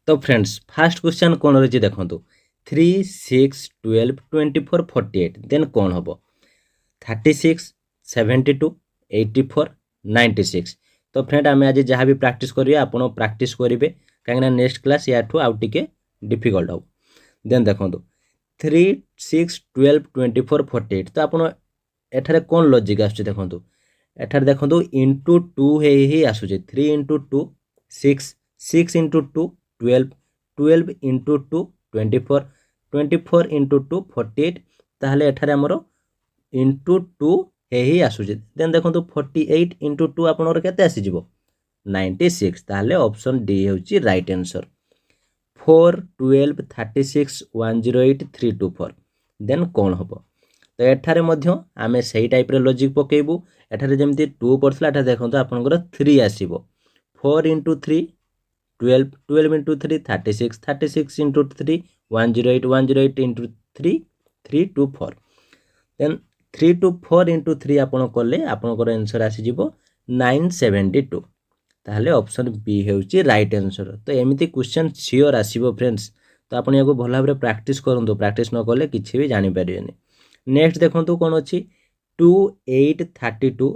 तो friends fast question कौन रही देखो 3 6 12 24 48 देन कौन हम 36 72 84 96। तो फ्रेंड आम आज जहाँ भी प्रैक्टिस करिए आप प्रैक्टिस करेंगे कहीं नेक्स्ट क्लास या आउ टे डिफिकल्ट हो। देन देखो 3 6 12 24 48 तो आप एठारे कौन लॉजिक आसुचे देखो एठारे देखो इंटू 2 ही आसुचे 3 इंटू 2 6 6 इंटू 2 12 12 इंटू 2 24 24 इंटू 2 48 ताहले एठारे हमरो इंटू 2 ही आसुचे। देन देखो 48 इंटू 2 आपनर केते आसी जिवो 96 ताहले ऑप्शन डी होची राइट आंसर 4 12 36 108 324। देन कौन हम तो एठारे मध्य आमे सही टाइप रे लॉजिक पकेबू एठारे जेमती 2 पड़थला एठा देखंतु आपनकर 3 आसीबो 4 into 3 12 12 into 3 36 36 into 3 108 108 into 3 3 to 4 then 3 to 4 into 3 आपन कले आपनकर आंसर आसी जिवो 972 ताहले ऑप्शन बी हेउची राइट आंसर। तो एमिति क्वेश्चन सियोर आसीबो फ्रेंड्स तो आपन याको भला भाबरे प्रैक्टिस करंतु प्रैक्टिस न कले किछि भी जानि परिबेनी। नेक्स्ट देखंतु कोन अछि 2 8 32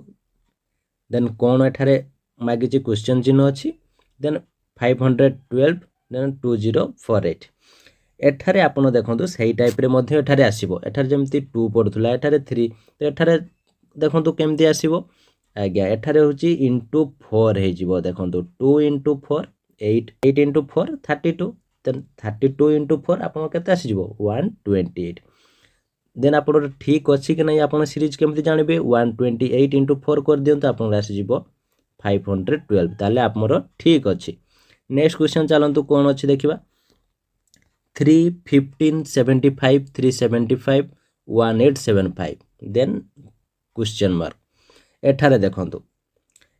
देन कोन एठारे मागिछि क्वेश्चन चिन्ह अछि देन 512 देन 2048 एठारे आपण देखंतु सही टाइप रे मध्ये एठारे आसीबो एठारे जेमति 2 पडथुला एठारे 3 तो एठारे देखंतु केमति आसीबो आज्ञा एठारे होची इनटू 4 हे जिवो देखंतु 2 into 4 8 8 into 4 32 देन 32 into 4 आपण केते आसी जिवो 128 देन आपण ठीक अछि कि नै आपण सीरीज केमति जानिबे 128 into 4 कर दियंतु आपण आसी जिवो 512 ताले आपमरो ठीक अछि। नेक्स्ट क्वेश्चन चलंतु कोन अछि देखिबा 3 15 75 375 1875 देन क्वेश्चन मार्क एठारे देखंतु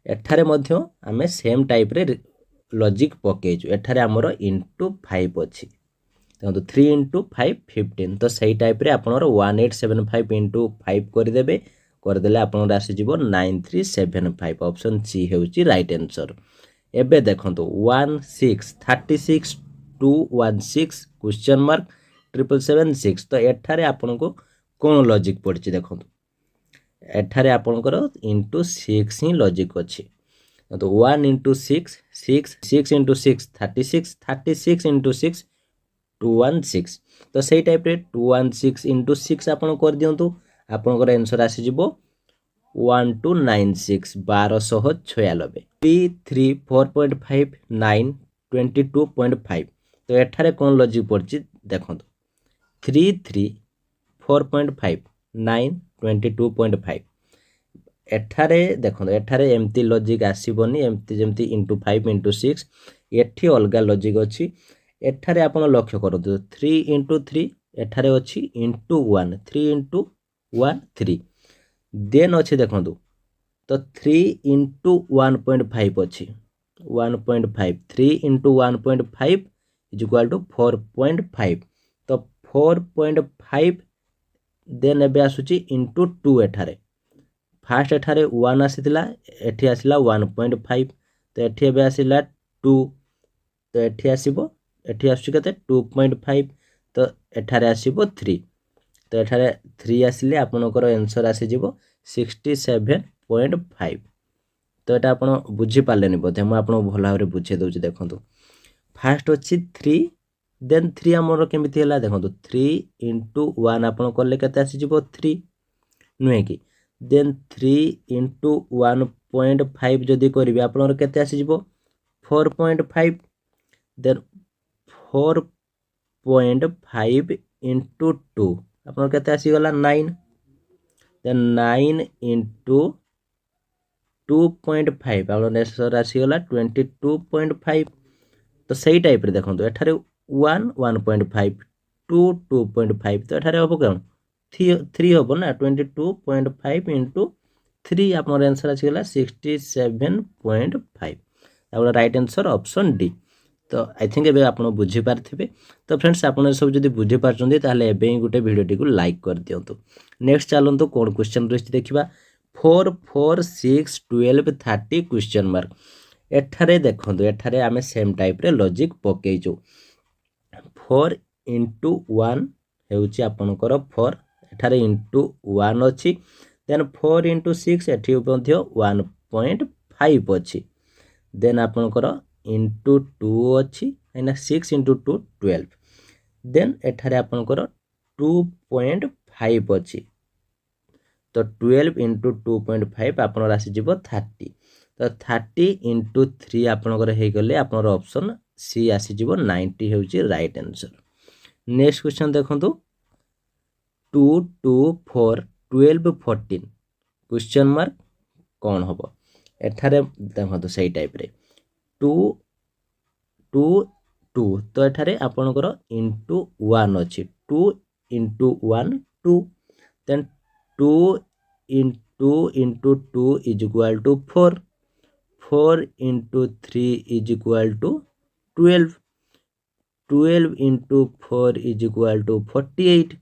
एठारे मध्य आमे सेम टाइप रे लॉजिक पकेजु एठारे हमरो इनटू 5 अछि देखंतु 3 into 5 15 तो सही टाइप रे आपनरो 1875 into 5 कर देबे कर देले आपन राशि जीवो 9375 ऑप्शन सी हेउची राइट आंसर। एबे देखंतु 16 36 216 क्वेश्चन मार्क 776 तो एठारे आपन को कोन लॉजिक पड़छि देखंतु एठारे आपनकर इंटू 6 ही लॉजिक अछि तो 1 into 6 6 6 into 6 36 36 into 6 216 तो सही टाइप रे 216 into 6 आपन कर दियंतु आपनकर आंसर आसी जिवो 1296 1296 3 3 4.5 9 22.5 तो एठारे कोन लॉजिक पड़छि देखंतु 3 3 4.5 9 22.5 एठारे देखंतु एठारे एमती लॉजिक आसीबोनी एमती जेमती इंटू 5 इंटू 6 एठी अलगा लॉजिक अछि एठारे आपण लक्ष्य करंतु 3 into 3 एठारे अछि इंटू 1 3 into 1 3 देन अछि देखंतु तो 3 into 1.5 अछि 1.5 3 into 1.5 इज इक्वल टू 4.5 तो 4.5 देन एबे आसुची इंटू 2 एठारे फास्ट एठारे 1 आसीतिला एठी आसिला 1.5 तो एठी एबे आसिला 2 तो एठी आसीबो एठी आसुची कते 2.5 तो एठारे आसीबो 3 तो एठारे 3 आसिले आपनकर आंसर आसी जिवो 67.5 तो एटा आपण बुझी पालेनी बोधे म आपण भला भाबरे बुझे दउची देखंतु फास्ट अछि 3 देन 3 हमर केमिति हला देखंतु 3 into 1 आपण करले कते आसी जिवो 3 नुहे कि देन 3 into 1.5 जदि करिवे आपनर केते आसी जिवो 4.5 देन 4.5 into 2 आपनर केते आसी गला 9 देन 9 into 2.5 आपनर आंसर आसी गला 22.5 तो सही टाइप रे देखंतु एठारे 1 1.5 2 2.5 तो एठारे होबो कोन 3 होबो ना 22.5 into 3 आपनर आंसर आसी गला 67.5 आपन राइट आंसर ऑप्शन डी। तो आई थिंक एबे आपण बुझी पारथिबे तो फ्रेंड्स आपण सब जदी बुझी पारचंदी ताले एबे ही गुटे वीडियो टी को लाइक कर दियंतु। नेक्स्ट चलंतु कोन क्वेश्चन रहिछि देखिबा 4 4 6 12 30 क्वेश्चन मार्क एठारे देखंतु एठारे आमे सेम टाइप रे लॉजिक पकेइचो 4 into 1 हेउची आपनकर 4 एठारे into 1 अछि देन 4 into 6 एठी मध्ये 1.5 अछि देन आपनकर into 2 अछि एना 6 into 2 12 देन एठारे आपनकर 2.5 अछि तो 12 into 2.5 आपन राशि जीवो 30 तो 30 into 3 आपनकर हे गले आपनर ऑप्शन सी आसी जीवो 90 हेउची राइट आंसर। नेक्स्ट क्वेश्चन देखंतु 2 2 4 12 14 क्वेश्चन मार्क कौन हबो एठारे देखंतु सही टाइप रे 2 2 2 तो एठारे आपनकर into 1 अछि 2 into 1 2 then 2 into 2 is equal to 4 4 into 3 is equal to 12 12 into 4 is equal to 48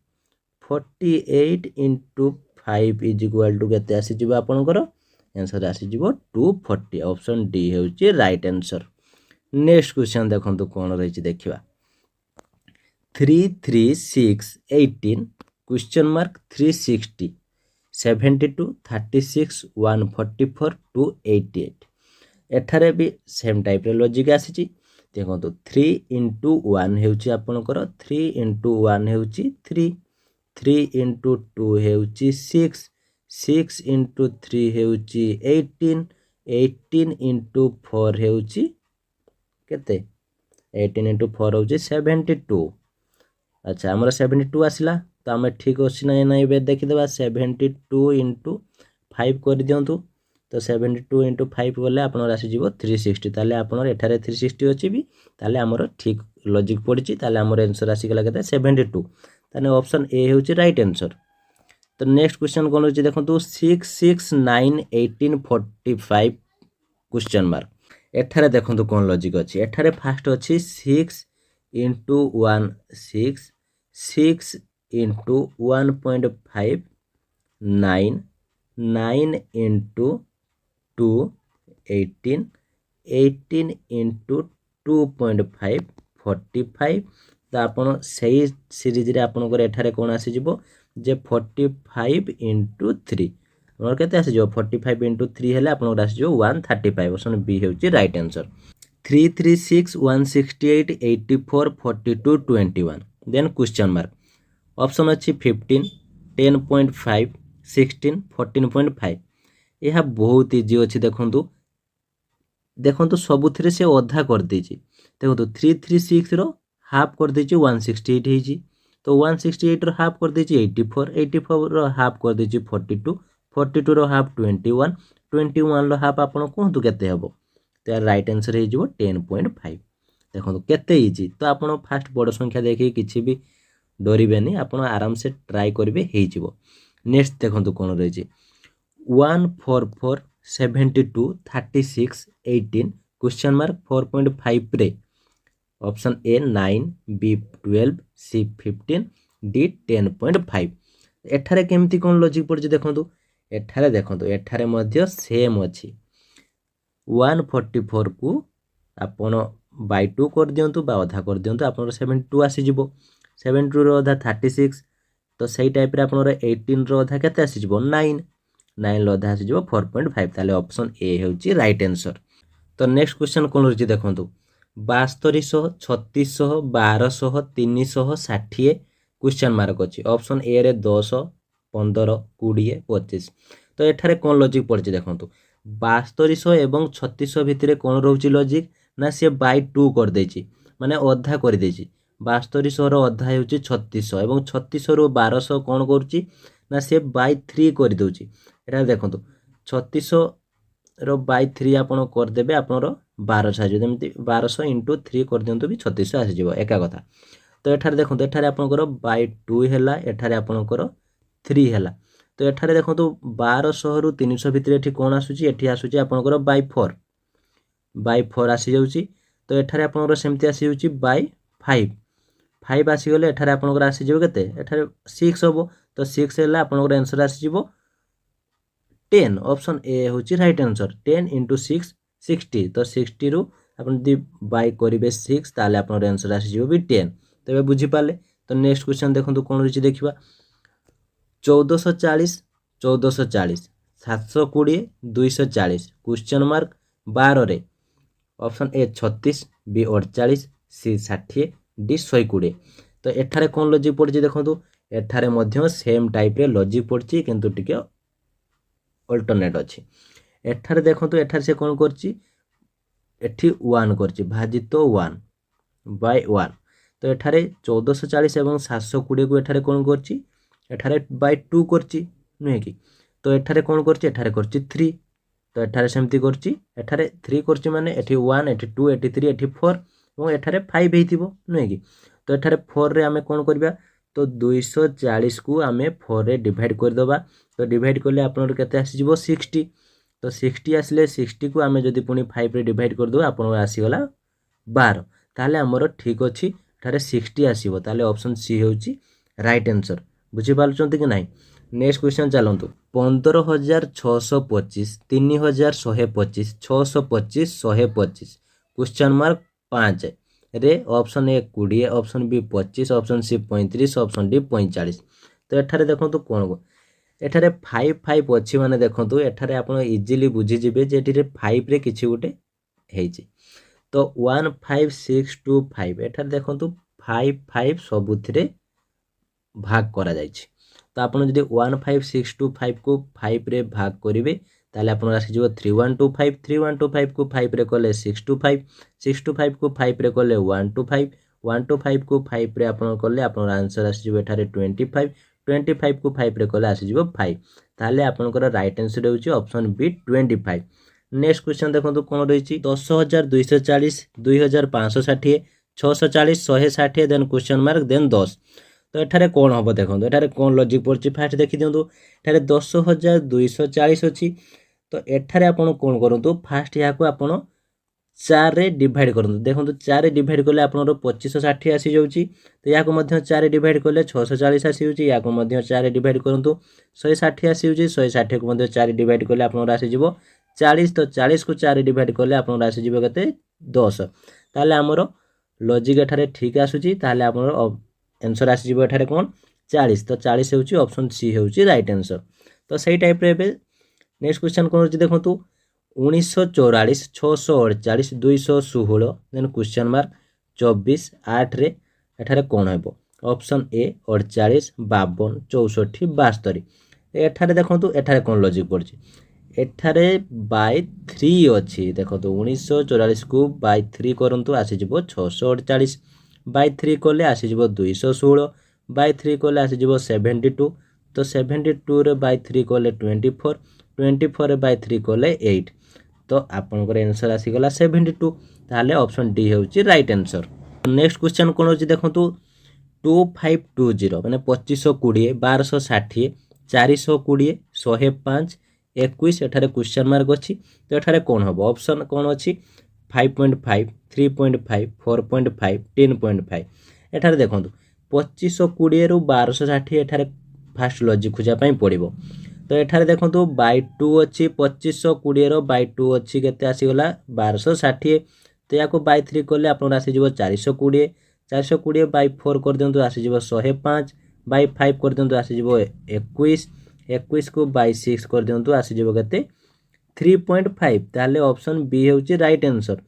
48 into 5 is equal to केते आसी जिवो आपनकर आंसर आसी जिवो 240 ऑप्शन डी हेउची राइट आंसर। नेक्स्ट क्वेश्चन देखंतु कोन रहिची देखिबा 3 3 6 18 क्वेश्चन मार्क 360 72 36 144 288 एठारे भी सेम टाइप रे लॉजिक आसीची देखंतु 3 into 1 हेउची आपनकर 3 into 1 हेउची 3 3 into 2 हेउची 6 6 into 3 हेउची 18 18 into 4 हेउची केते 18 into 4 होउची 72 अच्छा हमर 72 आसिला तो हमें ठीक अछि ना नै बे देखि देबा 72 into 5 कर दियंतु तो 72 into 5 बोले आपन राशि जीवो 360 ताले आपन एठारे 360 अछि भी ताले हमर ठीक लॉजिक पड़िछि ताले हमर आंसर राशि गला केते 72 ताने ऑप्शन ए हेउछि राइट आंसर। तो नेक्स्ट क्वेश्चन कोन होछि देखंतु 6 6 9 18 45 क्वेश्चन मार्क एठारे देखंतु कोन लॉजिक अछि एठारे फास्ट अछि 6 into 1 6 6 into 1.5 9 9 into 2 18 18 into 2.5 45 तो आपण सही सीरीज रे आपण को एठारे कोन आसी जिवो जे 45 into 3 हमर केते आसी जिवो 45 into 3 हेले आपण को आसी जिवो 135 ऑप्शन बी हेउची right answer. 336 168 84 42 21 then question mark option अछि 15 10.5 16 14.5 यह बहुत इजी अछि देखंतु देखंतु सबुथिरे से अधा कर देछि देखंतु 336 रो हाफ कर देछि 168 हेछि तो 168 रो हाफ कर देछि 84 84 रो हाफ कर देछि 42 42 रो हाफ 21 21 रो हाफ आपण कोहतु केते हबो तो राइट आंसर हे जिवो 10.5 देखंतु केते इजी तो आपण फास्ट बड़ संख्या देखि किछि भी डरिबेनी आपण आराम से ट्राई करबे हे जिवो। नेक्स्ट देखंतु कोन रहै 144 72 36 18 क्वेश्चन मार्क 4.5 रे option A 9 B 12 C 15 D 10.5 एठारे केमती कोन लॉजिक पड़छि देखंतु एठारे मध्य सेम अछि 144 को आपण बाय 2 कर दियंतु बा आधा कर दियंतु आपण 72 आसी जिवो 72 रो आधा 36 तो सही टाइप रे आपण 18 रो आधा केते आसी जिवो 9 9 रो आधा आसी जिवो 4.5 ताले ऑप्शन ए हेउची राइट आंसर। तो नेक्स्ट क्वेश्चन कोन रहछि देखंतु 7200 3600 1200 360 क्वेश्चन मार्क अछि ऑप्शन ए रे 10 15 20 25 तो एठारे कोन लॉजिक पड़छि देखंतु 7200 एवं 3600 भितरे कोन रहउची लॉजिक ना से बाय 2 कर देछि माने अधा कर देछि 7200 रो अधा हेउची 3600 एवं 3600 रो 1200 कोन करूची ना से बाय 3 कर दोची एटा देखंतु 3600 रो बाय 3 आपण कर देबे आपण 1200 आजो जेमति 1200 into 3 कर दियंतु भी 3600 आसी जिवो एका कथा। तो एठारे देखंतु एठारे आपण बाय 2 हैला एठारे आपण 3 हैला तो एठारे देखंतु 1200 रु 300 भितरे एठी कोन आसुची एठी आसुची आपनकर बाय 4 आसी जाउची तो एठारे आपनकर सेमति आसी जाउची बाय 5 5 आसी गले एठारे आपनकर आसी जिवो केते एठारे 6 होबो तो 6 हैला आपनकर आंसर आसी जिवो 10 ऑप्शन ए होची राइट आंसर 10 into 6 60 तो 60 रु आपण यदि बाय करेंगे 6 ताले आपनर आंसर आसीजिवो भी 10 तो ए बुझी पाले। तो नेक्स्ट क्वेश्चन देखंतु कोन रहिछि देखिबा 1440 1440 720 240 क्वेश्चन मार्क 12 रे option A 36 B 48 C 60 D 120 तो एठारे कोन लॉजिक पड़छि देखंतु एठारे मध्य सेम टाइप रे लॉजिक पड़छि किंतु टिके अल्टरनेट अछि। एठारे देखंतु एठारे से कोन करछि एठी 1 करछि भाजित 1 बाय 1 तो एठारे 1440 एवं 720 को एठारे कोन करछि एठारे बाय 2 करछि नुहे कि तो एठारे कोन करछि एठारे करछि 3 तो एठारे सेमती करछि एठारे 3 करछि माने एठी 1 एठी 2 एठी 3 एठी 4 और एठारे 5 हेतिबो नुहे कि तो एठारे 4 रे आमे कोन करबा तो 240 को आमे 4 रे डिवाइड कर दबा तो डिवाइड करले आपनर केते आसी जिवो 60 तो 60 आसले 60 को आमे जदि पुनी 5 रे डिवाइड कर दो आपन आसी गला 12 ताले हमरो ठीक अछि एठारे 60 आसीबो ताले ऑप्शन सी हेउची राइट आंसर बुझी पालचंती कि नाही। नेक्स्ट क्वेश्चन चलंतु 15625 3125 625 125 क्वेश्चन मार्क 5 रे option A 20 option B 25 option C 35 option D 45 तो एठारे देखंतु कोन को एठारे 5 5 अछि माने देखंतु एठारे आपण इजीली बुझी जिवे जे एठी 5 रे किछि गुटे हेछि तो 15625 एठारे देखंतु 5 5 सबुथिरे भाग करा जायछि तो आपण जदि 15625 को 5 रे भाग करिवे ताले आपण आसी जिवो 3125 3125 को 5 रे कले 625 625 को 5 रे कले 125 125 को 5 रे आपण कले आपण आंसर आसी जिवो एठारे 25 25 को 5 रे कले आसी जिवो 5 ताले आपनकर राइट आंसर हेउची ऑप्शन बी 25। नेक्स्ट क्वेश्चन देखंतु कोन रहिछि 10240 2560 640 160 देन क्वेश्चन मार्क देन 10 तो एठारे कोन हबो देखंतु एठारे कोन लॉजिक पड़छि फास्ट देखि दियंतु एठारे 10240 अछि तो एठारे आपण कोन करंतु फास्ट या को आपण 4 रे डिवाइड करंतु देखंतु 4 रे डिवाइड करले आपनरो 2560 आसी जाउची तो या को मध्य 4 रे डिवाइड करले 640 आसी जाउची या को मध्य 4 रे डिवाइड करंतु 160 आसी जाउची 160 को मध्य 4 रे डिवाइड करले आपनरो आसी जिवो 40 तो 40 को 4 रे डिवाइड करले आपनरो आसी जिवो कते 10 ताले हमरो लॉजिक एठारे ठीक आसुची ताले आपनरो आंसर आसी जिवो एठारे कोन 40 तो 40 हेउची ऑप्शन सी हेउची राइट आंसर। तो सही टाइप रे एबे नेक्स्ट क्वेश्चन कोन होची देखंतु 1944 648 216 देन क्वेश्चन मार्क 24 8 रे एठारे कोन हेबो ऑप्शन ए 48 52 64 72 एठारे देखंतु एठारे कोन लॉजिक पड़छि एठारे बाय 3 अछि देखंतु 1944 को बाय 3 करंतु आसी जिवो 648 बाय 3 कोले आसी जिवो 216 बाय 3 कोले आसी जिवो 72 तो 72 रे बाय 3 कोले 24 24 रे बाय 3 कोले 8 तो आपनकर आंसर आसी गला 72 ताले ऑप्शन डी हेउची राइट आंसर। नेक्स्ट क्वेश्चन कोन होची देखंतु 2520 माने 2520 1260 420 105 21 एठारे क्वेश्चन मार्क अछि तो एठारे कोन हबो ऑप्शन कोन अछि 5.5 3.5 4.5 10.5 एठारे देखंतु 2520 रु 1260 एठारे फास्ट लॉजिक खोजा पई पड़िबो तो एठारे देखंतु बाय 2 अछि 2520 रो बाय 2 अछि केते आसी गला 1260 तो याको बाय 3 करले आपन आसी जिवो 420 420 बाय 4 कर देंतु आसी जिवो 105 बाय 5 कर देंतु आसी जिवो 21 21 को बाय 6 कर देंतु आसी जिवो केते 3.5 ताले ऑप्शन बी हेउची राइट आंसर।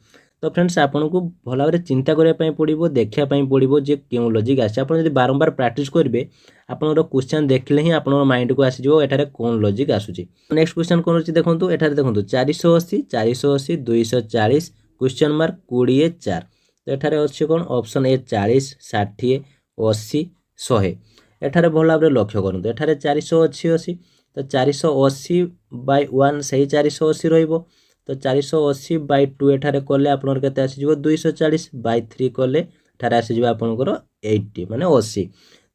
तो फ्रेंड्स आपन को भला भाबरे चिंता करिया पई पड़िबो देखिया पई पड़िबो जे केउ लॉजिक आसी आपन जदि बारंबार प्रैक्टिस करबे आपन क्वेश्चन देखले ही आपन माइंड को आसी जिवो एठारे कोन लॉजिक आसुची। नेक्स्ट क्वेश्चन कोन होची देखंतु एठारे देखंतु 480 480 240 क्वेश्चन मार्क 20 4 तो एठारे अछि कोन ऑप्शन ए 40 60 80 100 एठारे भला भाबरे लक्ष्य करंतु एठारे 480 तो 480 बाय 1 सही 480 रहइबो तो 480 बाय 2 एठारे करले आपनर केते आसी जिवो 240 बाय 3 करले एठारे आसी जिवो आपनकर 80 माने 80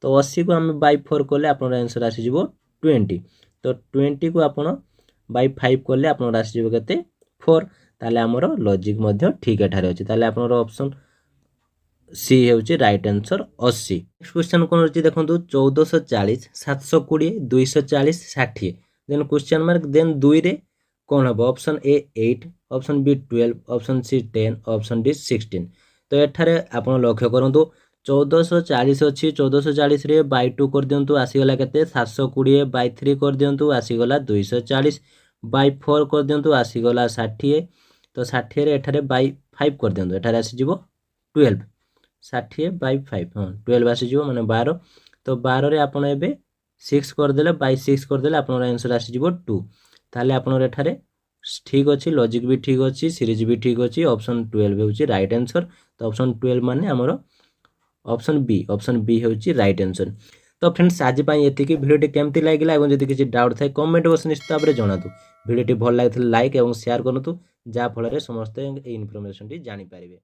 तो 80 को हम बाय 4 करले आपनर आंसर आसी जिवो 20 तो 20 को आपण बाय 5 करले आपनर आसी जिवो केते 4 ताले हमर लॉजिक मध्ये ठीक एठारे अछि ताले आपनर ऑप्शन सी हेउची राइट आंसर 80। नेक्स्ट क्वेश्चन कोन होची देखंतु 1440 720 240 60 देन क्वेश्चन मार्क देन 2 रे कौन हम option A 8 option B 12 option C 10 option D 16 तो एठारे आपण लक्ष्य करंतु 1440 अच्छी 1440 रे बाय 2 कर दियंतु आसीगला केते 720 बाय 3 कर दियंतु आसीगला 240 बाय 4 कर दियंतु आसीगला 60 तो 60 रे एठारे बाय 5 कर दियंतु एठारे आसी जिवो 12 60 बाय 5 हां 12 आसी जिवो माने 12 तो 12 रे आपण एबे 6 कर देले बाय 6 कर देले आपण आंसर आसी जिवो 2 ताले आपण एठारे ठीक अच्छी लॉजिक भी ठीक अच्छी सीरीज भी ठीक अच्छी ऑप्शन 12 होची राइट आंसर तो ऑप्शन 12 माने हमरो ऑप्शन बी होची राइट आंसर तो फ्रेंड्स आज पाई एतिकी वीडियोटी केमती लागिला एवं जदि किछि डाउट थाए कमेंट बॉक्स निश्चित भाबरे जणातु वीडियोटी भल लागिथिले लाइक एवं शेयर करंतु जा फल रे समस्त ए इन्फॉर्मेशन टी जानि पारिबे।